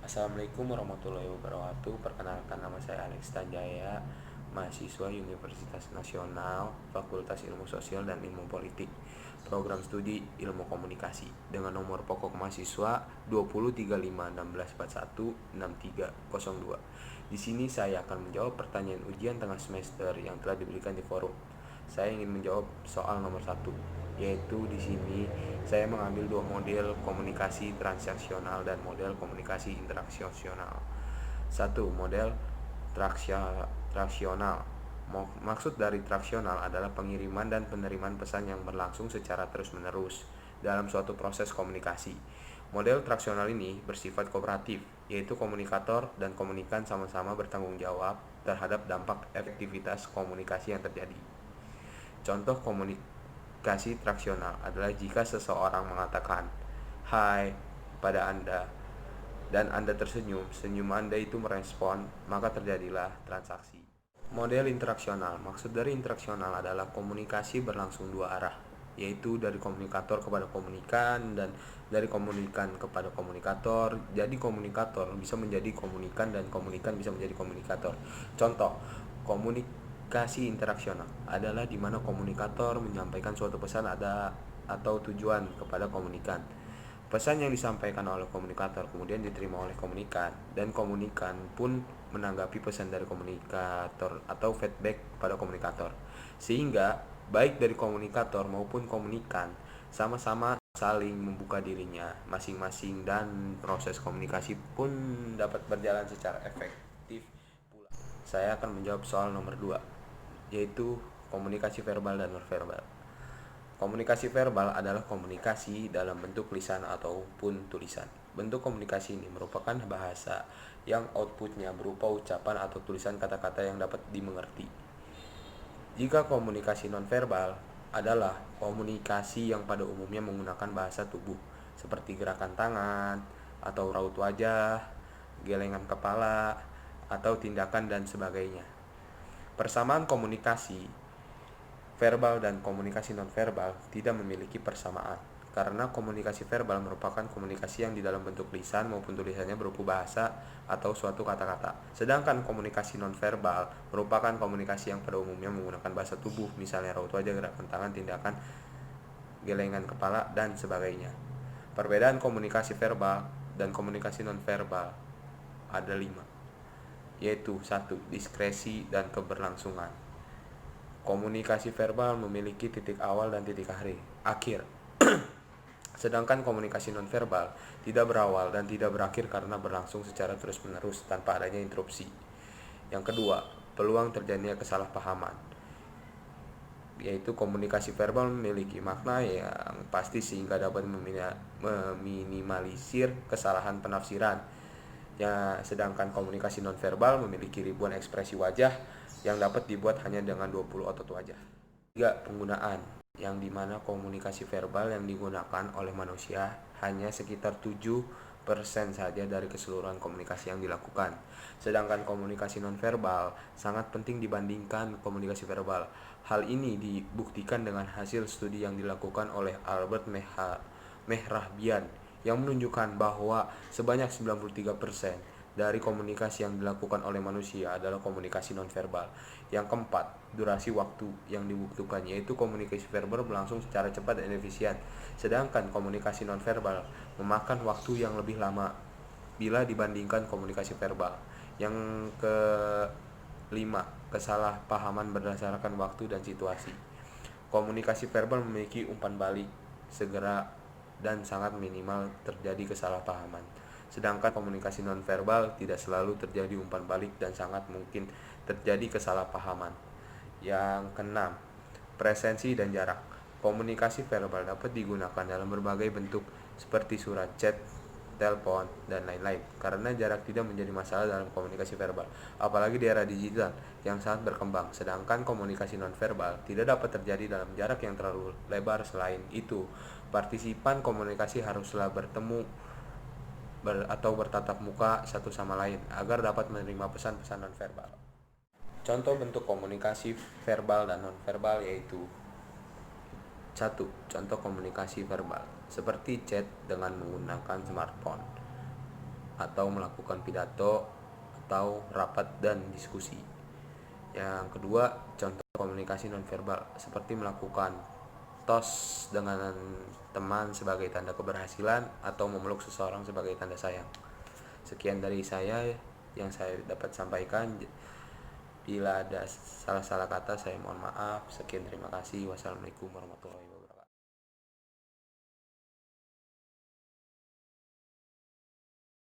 Assalamualaikum warahmatullahi wabarakatuh. Perkenalkan, nama saya Alex Tanjaya, mahasiswa Universitas Nasional, Fakultas Ilmu Sosial dan Ilmu Politik, Program Studi Ilmu Komunikasi, dengan nomor pokok mahasiswa 203516416302. Di sini saya akan menjawab pertanyaan ujian tengah semester yang telah diberikan di forum. Saya ingin menjawab soal nomor 1, yaitu di sini saya mengambil dua model komunikasi transaksional dan model komunikasi interaksional. Satu, model traksional. Maksud dari traksional adalah pengiriman dan penerimaan pesan yang berlangsung secara terus-menerus dalam suatu proses komunikasi. Model traksional ini bersifat kooperatif, yaitu komunikator dan komunikan sama-sama bertanggung jawab terhadap dampak efektivitas komunikasi yang terjadi. Contoh komunikasi traksional adalah jika seseorang mengatakan "Hai" pada Anda dan Anda tersenyum, senyum Anda itu merespon, maka terjadilah transaksi. Model interaksional. Maksud dari interaksional adalah komunikasi berlangsung dua arah, yaitu dari komunikator kepada komunikan dan dari komunikan kepada komunikator. Jadi komunikator bisa menjadi komunikan dan komunikan bisa menjadi komunikator. Contoh, komunikasi interaksional adalah di mana komunikator menyampaikan suatu pesan atau tujuan kepada komunikan. Pesan yang disampaikan oleh komunikator kemudian diterima oleh komunikan, dan komunikan pun menanggapi pesan dari komunikator atau feedback pada komunikator. Sehingga baik dari komunikator maupun komunikan sama-sama saling membuka dirinya masing-masing, dan proses komunikasi pun dapat berjalan secara efektif pula. Saya akan menjawab soal nomor 2, yaitu komunikasi verbal dan nonverbal. Komunikasi verbal adalah komunikasi dalam bentuk lisan ataupun tulisan. Bentuk komunikasi ini merupakan bahasa yang outputnya berupa ucapan atau tulisan kata-kata yang dapat dimengerti. Jika komunikasi nonverbal adalah komunikasi yang pada umumnya menggunakan bahasa tubuh, seperti gerakan tangan atau raut wajah, gelengan kepala, atau tindakan dan sebagainya. Persamaan komunikasi verbal dan komunikasi nonverbal tidak memiliki persamaan, karena komunikasi verbal merupakan komunikasi yang di dalam bentuk lisan maupun tulisannya berupa bahasa atau suatu kata-kata. Sedangkan komunikasi nonverbal merupakan komunikasi yang pada umumnya menggunakan bahasa tubuh, misalnya raut wajah, gerakan tangan, tindakan, gelengan kepala, dan sebagainya. Perbedaan komunikasi verbal dan komunikasi nonverbal ada 5, yaitu 1. Diskresi dan keberlangsungan. Komunikasi verbal memiliki titik awal dan titik akhir. Sedangkan komunikasi nonverbal tidak berawal dan tidak berakhir karena berlangsung secara terus-menerus tanpa adanya interupsi. Yang kedua, peluang terjadinya kesalahpahaman, yaitu komunikasi verbal memiliki makna yang pasti sehingga dapat meminimalisir kesalahan penafsiran. Ya, sedangkan komunikasi nonverbal memiliki ribuan ekspresi wajah yang dapat dibuat hanya dengan 20 otot wajah. 3. Penggunaan, yang dimana komunikasi verbal yang digunakan oleh manusia hanya sekitar 7% saja dari keseluruhan komunikasi yang dilakukan. Sedangkan komunikasi nonverbal sangat penting dibandingkan komunikasi verbal. Hal ini dibuktikan dengan hasil studi yang dilakukan oleh Albert Mehrahbian yang menunjukkan bahwa sebanyak 93% dari komunikasi yang dilakukan oleh manusia adalah komunikasi nonverbal. Yang keempat, durasi waktu yang dibutuhkan, yaitu komunikasi verbal berlangsung secara cepat dan efisien, sedangkan komunikasi nonverbal memakan waktu yang lebih lama bila dibandingkan komunikasi verbal. Yang kelima, kesalahpahaman berdasarkan waktu dan situasi. Komunikasi verbal memiliki umpan balik segera dan sangat minimal terjadi kesalahpahaman. Sedangkan komunikasi nonverbal tidak selalu terjadi umpan balik dan sangat mungkin terjadi kesalahpahaman. Yang keenam, presensi dan jarak. Komunikasi verbal dapat digunakan dalam berbagai bentuk seperti surat, chat, telepon, dan lain-lain, karena jarak tidak menjadi masalah dalam komunikasi verbal, apalagi di era digital yang sangat berkembang. Sedangkan komunikasi nonverbal tidak dapat terjadi dalam jarak yang terlalu lebar. Selain itu, partisipan komunikasi haruslah bertemu atau bertatap muka satu sama lain agar dapat menerima pesan-pesan nonverbal. Contoh bentuk komunikasi verbal dan nonverbal yaitu: 1. Contoh komunikasi verbal, seperti chat dengan menggunakan smartphone. atau melakukan pidato atau rapat dan diskusi. Yang kedua, contoh komunikasi nonverbal seperti melakukan tos dengan teman sebagai tanda keberhasilan atau memeluk seseorang sebagai tanda sayang. Sekian dari saya yang saya dapat sampaikan. Bila ada salah-salah kata saya mohon maaf. Sekian, terima kasih. Wassalamualaikum warahmatullahi wabarakatuh.